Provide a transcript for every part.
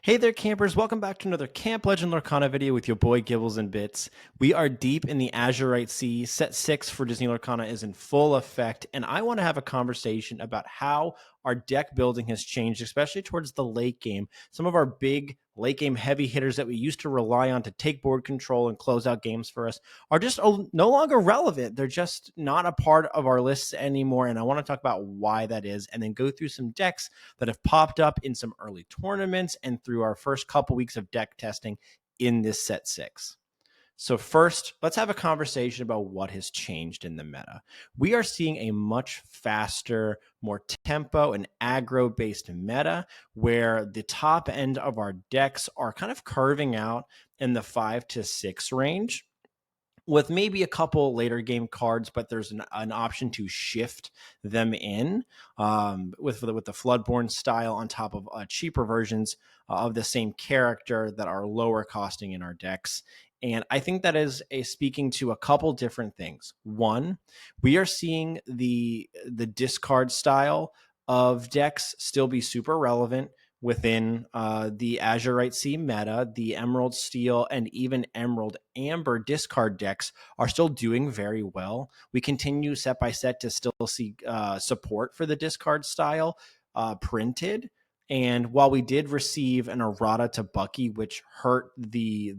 Hey there, campers. Welcome back to another Camp Legend Lorcana video with your boy Gibbles and Bits. We are deep in the Azurite Sea. Set 6 for Disney Lorcana is in full effect, and I want to have a conversation about how our deck building has changed, especially towards the late game. Some of our big late game heavy hitters that we used to rely on to take board control and close out games for us are just no longer relevant. They're just not a part of our lists anymore, and I want to talk about why that is and then go through some decks that have popped up in some early tournaments and through our first couple weeks of deck testing in this set 6. So first, let's have a conversation about what has changed in the meta. We are seeing a much faster, more tempo and aggro-based meta where the top end of our decks are kind of curving out in the 5 to 6 range, with maybe a couple later game cards, but there's an option to shift them in with the Floodborn style on top of cheaper versions of the same character that are lower costing in our decks. And I think that is speaking to a couple different things. One, we are seeing the discard style of decks still be super relevant within the Azurite Sea meta. The Emerald Steel and even Emerald Amber discard decks are still doing very well. We continue set by set to still see support for the discard style printed. And while we did receive an errata to Bucky, which hurt the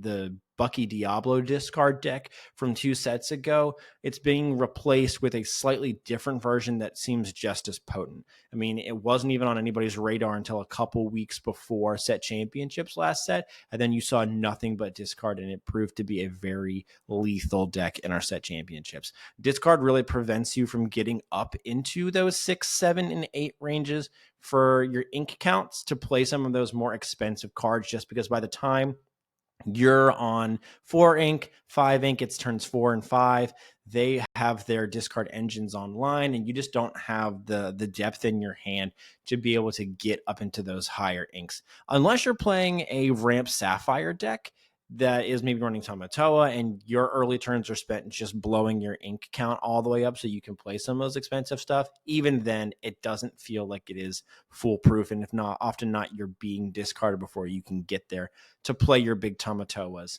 Bucky Diablo discard deck from 2 sets ago, it's being replaced with a slightly different version that seems just as potent. I mean, it wasn't even on anybody's radar until a couple weeks before set championships last set, and then you saw nothing but discard, and it proved to be a very lethal deck in our set championships. Discard really prevents you from getting up into those 6, 7, and 8 ranges for your ink counts to play some of those more expensive cards, just because by the time you're on 4 ink, 5 ink, it's turns 4 and 5. They have their discard engines online, and you just don't have the depth in your hand to be able to get up into those higher inks. Unless you're playing a Ramp Sapphire deck that is maybe running Tamatoa, and your early turns are spent just blowing your ink count all the way up so you can play some of those expensive stuff. Even then, it doesn't feel like it is foolproof, and if not, often not, you're being discarded before you can get there to play your big Tamatoas.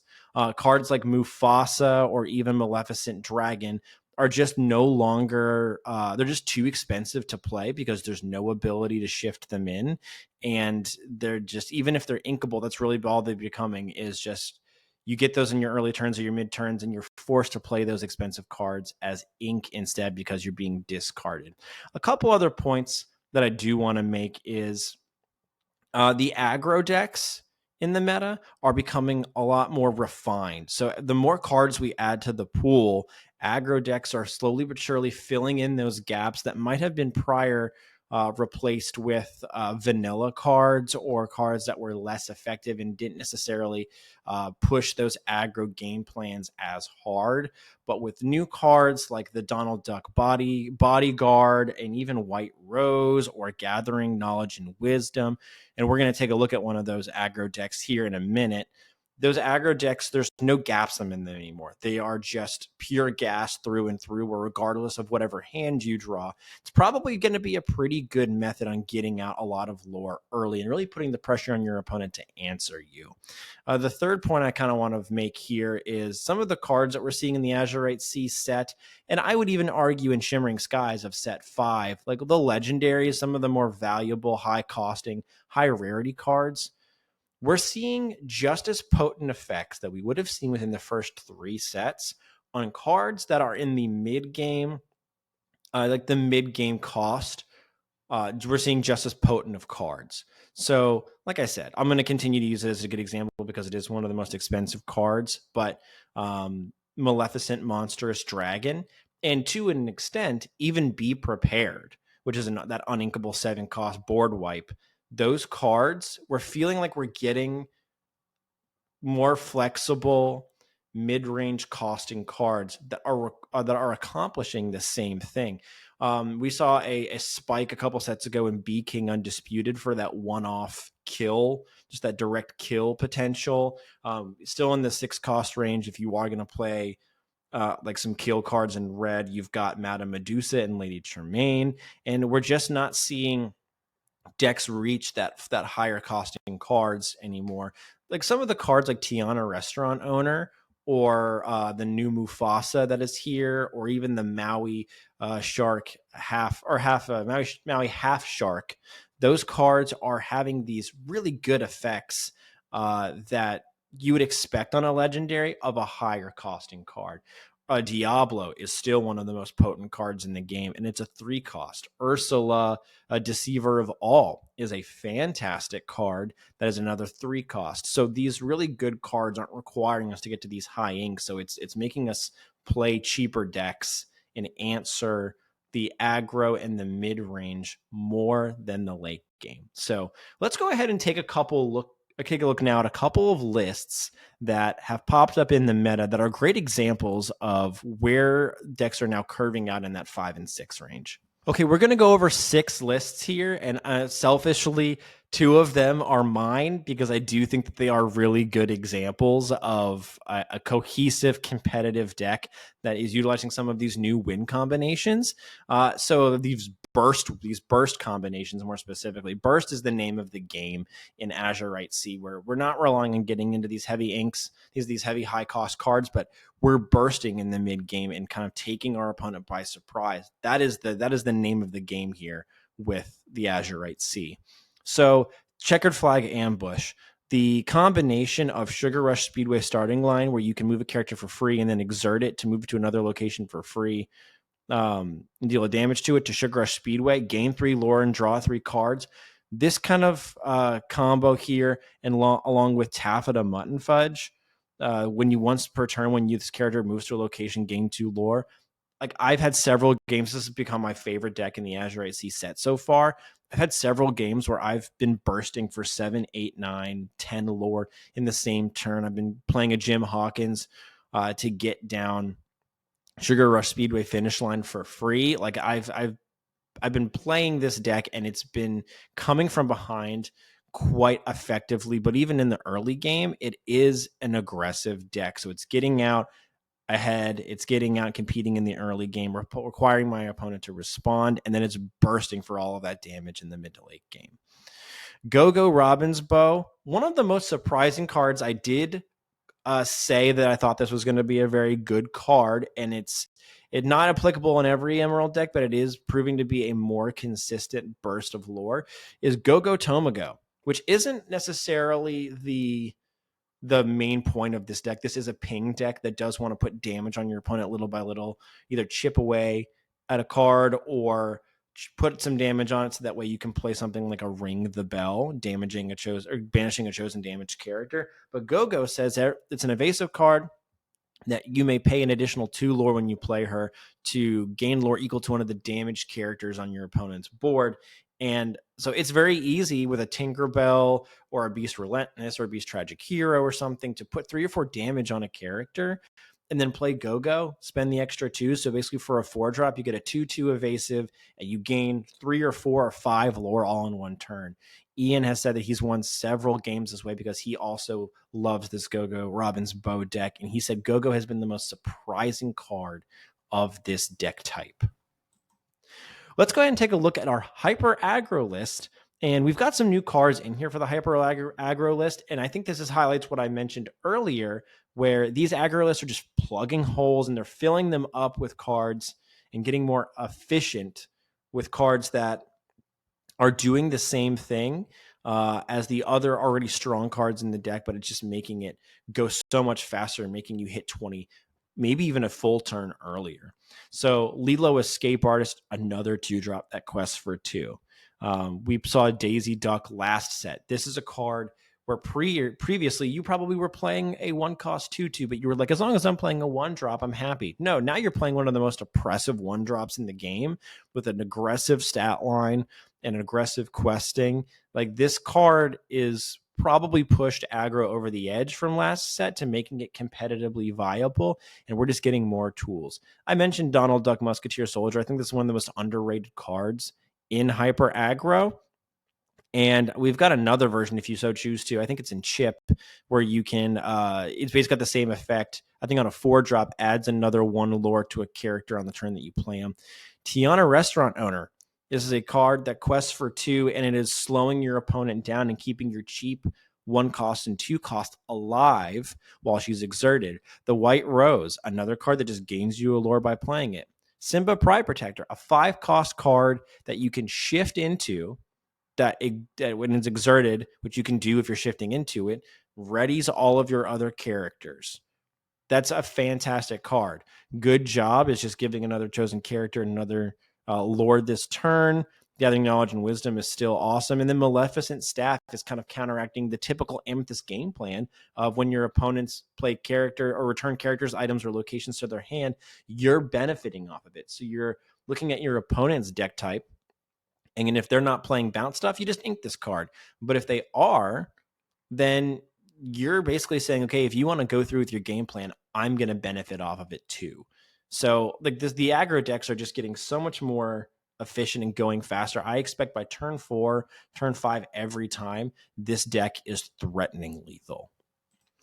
Cards like Mufasa or even Maleficent Dragon are just no longer, they're just too expensive to play because there's no ability to shift them in. And they're just, even if they're inkable, that's really all they're becoming, is just you get those in your early turns or your mid turns, and you're forced to play those expensive cards as ink instead because you're being discarded. A couple other points that I do want to make is the aggro decks in the meta are becoming a lot more refined. So the more cards we add to the pool, aggro decks are slowly but surely filling in those gaps that might have been prior replaced with vanilla cards or cards that were less effective and didn't necessarily push those aggro game plans as hard. But with new cards like the Donald Duck Bodyguard and even White Rose or Gathering Knowledge and Wisdom, and we're going to take a look at one of those aggro decks here in a minute. Those aggro decks, there's no gaps in them anymore. They are just pure gas through and through, where regardless of whatever hand you draw, it's probably going to be a pretty good method on getting out a lot of lore early and really putting the pressure on your opponent to answer you. The third point I kind of want to make here is some of the cards that we're seeing in the Azurite Sea set, and I would even argue in Shimmering Skies of set 5, like the legendaries, some of the more valuable, high costing, high rarity cards, we're seeing just as potent effects that we would have seen within the first 3 sets on cards that are in the mid game, like the mid game cost. We're seeing just as potent of cards. So, like I said, I'm going to continue to use it as a good example because it is one of the most expensive cards. But Maleficent Monstrous Dragon, and to an extent, even Be Prepared, which is that uninkable 7 cost board wipe. Those cards, we're feeling like we're getting more flexible mid-range costing cards that are accomplishing the same thing. We saw a spike a couple sets ago in B King Undisputed for that one-off kill, just that direct kill potential. Still in the 6 cost range. If you are going to play like some kill cards in red, you've got Madame Medusa and Lady Tremaine, and we're just not seeing decks reach that higher costing cards anymore. Like some of the cards like Tiana Restaurant Owner, or the new Mufasa that is here, or even the Maui Shark Maui half Shark. Those cards are having these really good effects that you would expect on a legendary of a higher costing card. Diablo is still one of the most potent cards in the game, and it's a 3 cost. Ursula, a Deceiver of All, is a fantastic card that is another 3 cost. So these really good cards aren't requiring us to get to these high inks. So it's making us play cheaper decks and answer the aggro and the mid range more than the late game. So let's go ahead and take a look now at a couple of lists that have popped up in the meta that are great examples of where decks are now curving out in that 5 and 6 range. Okay, we're going to go over 6 lists here, and selfishly, 2 of them are mine because I do think that they are really good examples of a cohesive, competitive deck that is utilizing some of these new win combinations. So these burst combinations, more specifically, burst is the name of the game in Azurite Sea, where we're not relying on getting into these heavy inks, these heavy high cost cards, but we're bursting in the mid game and kind of taking our opponent by surprise. That is the name of the game here with the Azurite Sea. So Checkered Flag Ambush, the combination of Sugar Rush Speedway starting line, where you can move a character for free and then exert it to move to another location for free, and deal a damage to it, to Sugar Rush Speedway, gain 3 lore and draw 3 cards. This kind of combo here, and along with Taffeta Mutton Fudge, when you once per turn, when this character moves to a location, gain 2 lore. Like, I've had several games. This has become my favorite deck in the Azurite Sea set so far. I've had several games where I've been bursting for 7, 8, 9, 10 lore in the same turn. I've been playing a Jim Hawkins to get down Sugar Rush Speedway finish line for free. Like, I've been playing this deck, and it's been coming from behind quite effectively. But even in the early game, it is an aggressive deck. So it's getting out ahead, it's getting out, competing in the early game, requiring my opponent to respond, and then it's bursting for all of that damage in the mid to late game. Go-Go Robin's Bow, one of the most surprising cards. I did say that I thought this was going to be a very good card, and it's not applicable in every Emerald deck, but it is proving to be a more consistent burst of lore, is Go-Go Tomago, which isn't necessarily the main point of this deck. This is a ping deck that does want to put damage on your opponent little by little, either chip away at a card or put some damage on it, so that way you can play something like a Ring the Bell, damaging banishing a chosen damaged character. But Go-Go says it's an evasive card that you may pay an additional 2 lore when you play her to gain lore equal to one of the damaged characters on your opponent's board. And so it's very easy with a Tinkerbell or a Beast Relentless or a Beast Tragic Hero or something to put 3 or 4 damage on a character and then play Go-Go, spend the extra 2. So basically for a 4-drop, you get a 2/2 evasive and you gain 3 or 4 or 5 lore all in one turn. Ian has said that he's won several games this way because he also loves this Go-Go Robin's Bow deck. And he said Go-Go has been the most surprising card of this deck type. Let's go ahead and take a look at our hyper aggro list. And we've got some new cards in here for the hyper aggro list. And I think this highlights what I mentioned earlier, where these aggro lists are just plugging holes and they're filling them up with cards and getting more efficient with cards that are doing the same thing as the other already strong cards in the deck, but it's just making it go so much faster and making you hit 20, maybe even a full turn earlier. So Lilo Escape Artist, another 2-drop that quests for 2. We saw Daisy Duck last set. This is a card where previously you probably were playing a 1-cost 2/2, but you were like, as long as I'm playing a 1-drop, I'm happy. No, now you're playing one of the most oppressive 1-drops in the game with an aggressive stat line and an aggressive questing. Like, this card is probably pushed aggro over the edge from last set to making it competitively viable, and we're just getting more tools. I mentioned Donald Duck Musketeer Soldier. I think this is one of the most underrated cards in hyper aggro. And we've got another version if you so choose to. I think it's in Chip, where you can, it's basically got the same effect. I think on a 4-drop, adds another 1 lore to a character on the turn that you play them. Tiana Restaurant Owner This is a card that quests for 2, and it is slowing your opponent down and keeping your cheap 1 cost and 2 cost alive while she's exerted. The White Rose, another card that just gains you allure by playing it. Simba Pride Protector, a 5-cost card that you can shift into, that when it's exerted, which you can do if you're shifting into it, readies all of your other characters. That's a fantastic card. Good job is just giving another chosen character another lord this turn. Gathering Knowledge and Wisdom is still awesome. And then Maleficent Staff is kind of counteracting the typical Amethyst game plan of when your opponents play character or return characters, items, or locations to their hand, you're benefiting off of it. So you're looking at your opponent's deck type, and if they're not playing bounce stuff, you just ink this card. But if they are, then you're basically saying, okay, if you want to go through with your game plan, I'm going to benefit off of it too. So like the aggro decks are just getting so much more efficient and going faster. I expect by turn 4, turn 5 every time, this deck is threatening lethal.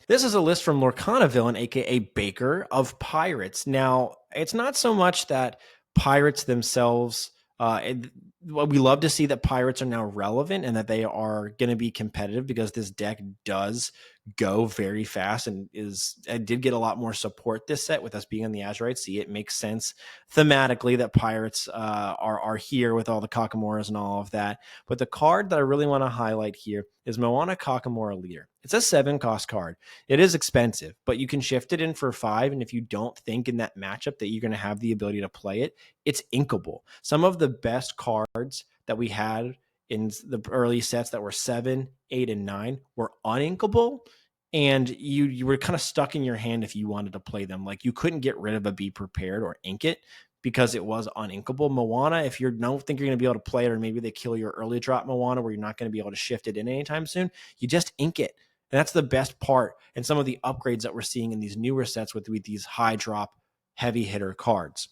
This is a list from Lorcana Villain, aka Baker, of pirates. Now, it's not so much that pirates themselves, we love to see that pirates are now relevant and that they are going to be competitive, because this deck does go very fast and did get a lot more support this set with us being on the Azurite Sea. It makes sense thematically that pirates are here with all the Kakamoras and all of that. But the card that I really want to highlight here is Moana Kakamora Leader. It's a 7-cost card. It is expensive, but you can shift it in for 5. And if you don't think in that matchup that you're going to have the ability to play it, it's inkable. Some of the best cards that we had in the early sets that were 7, 8, and 9 were uninkable. And you were kind of stuck in your hand if you wanted to play them. Like, you couldn't get rid of a Be Prepared or ink it because it was uninkable. Moana, if you don't think you're going to be able to play it, or maybe they kill your early drop Moana where you're not going to be able to shift it in anytime soon, you just ink it. And that's the best part. And some of the upgrades that we're seeing in these newer sets with these high drop, heavy hitter cards.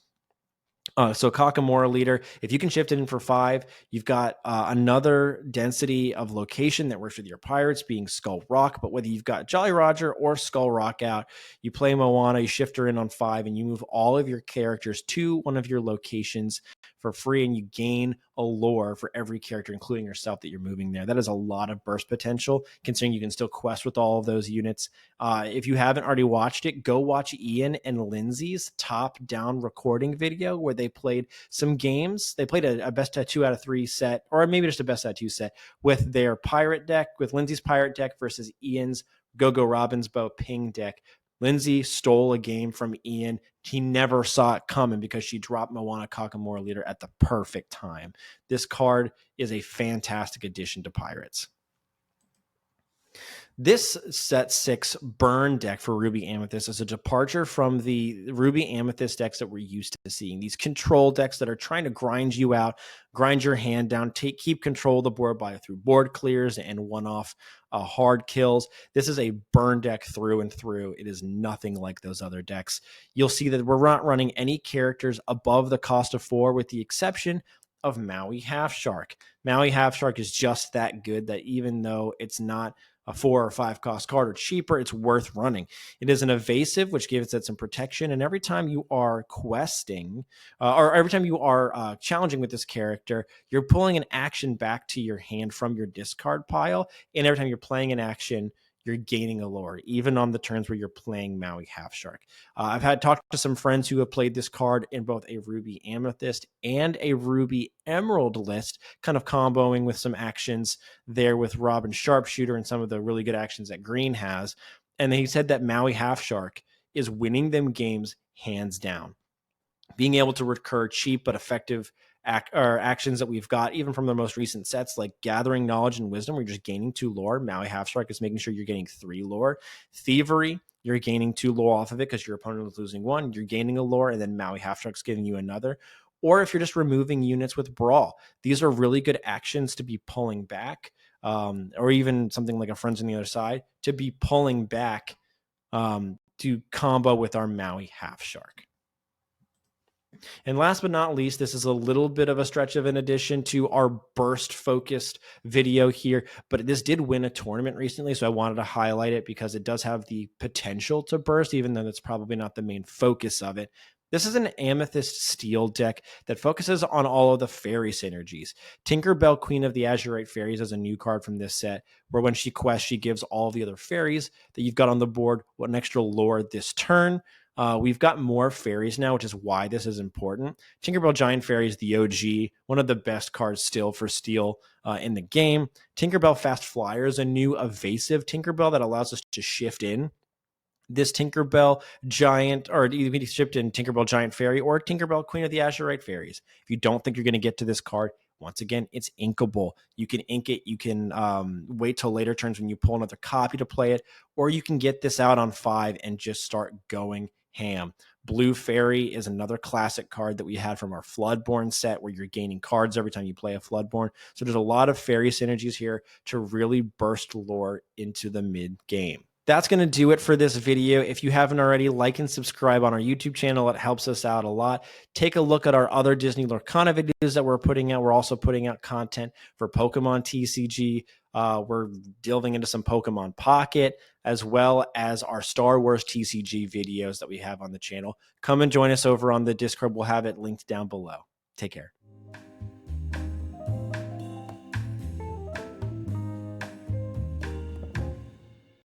So Kakamora Leader, if you can shift it in for 5, you've got another density of location that works with your pirates, being Skull Rock. But whether you've got Jolly Roger or Skull Rock out, you play Moana, you shift her in on 5, and you move all of your characters to one of your locations for free, and you gain a lore for every character, including yourself, that you're moving there. That is a lot of burst potential, considering you can still quest with all of those units. If you haven't already watched it, go watch Ian and Lindsay's top-down recording video where they played some games. They played a best of 2 out of 3 set, or maybe just a best out of 2 set, with their pirate deck, with Lindsay's pirate deck versus Ian's Go-Go Robin's Bow Ping deck. Lindsay stole a game from Ian. He never saw it coming because she dropped Moana Kakamora Leader at the perfect time. This card is a fantastic addition to Pirates. This set 6 burn deck for Ruby Amethyst is a departure from the Ruby Amethyst decks that we're used to seeing. These control decks that are trying to grind you out, grind your hand down, keep control of the board through board clears and one-off hard kills. This is a burn deck through and through. It is nothing like those other decks. You'll see that we're not running any characters above the cost of 4, with the exception of Maui Half Shark. Maui Half Shark is just that good that even though it's not a 4 or 5 cost card or cheaper, it's worth running. It is an evasive, which gives it some protection. And every time you are questing, or every time you are challenging with this character, you're pulling an action back to your hand from your discard pile. And every time you're playing an action, you're gaining a lore, even on the turns where you're playing Maui Half Shark. I've talked to some friends who have played this card in both a Ruby Amethyst and a Ruby Emerald list, kind of comboing with some actions there with Robin Sharpshooter and some of the really good actions that Green has. And he said that Maui Half Shark is winning them games hands down. Being able to recur cheap but effective actions that we've got, even from the most recent sets, like Gathering Knowledge and Wisdom, where you're just gaining 2 lore. Maui Half Shark is making sure you're getting 3 lore. Thievery, you're gaining 2 lore off of it because your opponent is losing 1. You're gaining a lore, and then Maui Half Shark's giving you another. Or if you're just removing units with Brawl, these are really good actions to be pulling back, or even something like a Friends on the Other Side, to be pulling back to combo with our Maui Half Shark. And last but not least, this is a little bit of a stretch of an addition to our burst-focused video here, but this did win a tournament recently, so I wanted to highlight it because it does have the potential to burst, even though that's probably not the main focus of it. This is an Amethyst Steel deck that focuses on all of the fairy synergies. Tinkerbell, Queen of the Azurite Fairies, is a new card from this set, where when she quests, she gives all the other fairies that you've got on the board an extra lore this turn. We've got more fairies now, which is why this is important. Tinkerbell Giant Fairy is the OG, one of the best cards still for Steel in the game. Tinkerbell Fast Flyer is a new evasive Tinkerbell that allows us to shift in this Tinkerbell Giant, or you can be shipped in Tinkerbell Giant Fairy or Tinkerbell Queen of the Azurite Fairies. If you don't think you're going to get to this card, once again, it's inkable. You can ink it. You can wait till later turns when you pull another copy to play it, or you can get this out on 5 and just start going ham. Blue Fairy is another classic card that we had from our Floodborn set, where you're gaining cards every time you play a Floodborn. So there's a lot of fairy synergies here to really burst lore into the mid game. That's going to do it for this video. If you haven't already, like and subscribe on our YouTube channel. It helps us out a lot. Take a look at our other Disney Lorcana videos that we're putting out. We're also putting out content for Pokemon TCG. We're delving into some Pokemon Pocket, as well as our Star Wars TCG videos that we have on the channel. Come and join us over on the Discord. We'll have it linked down below. Take care.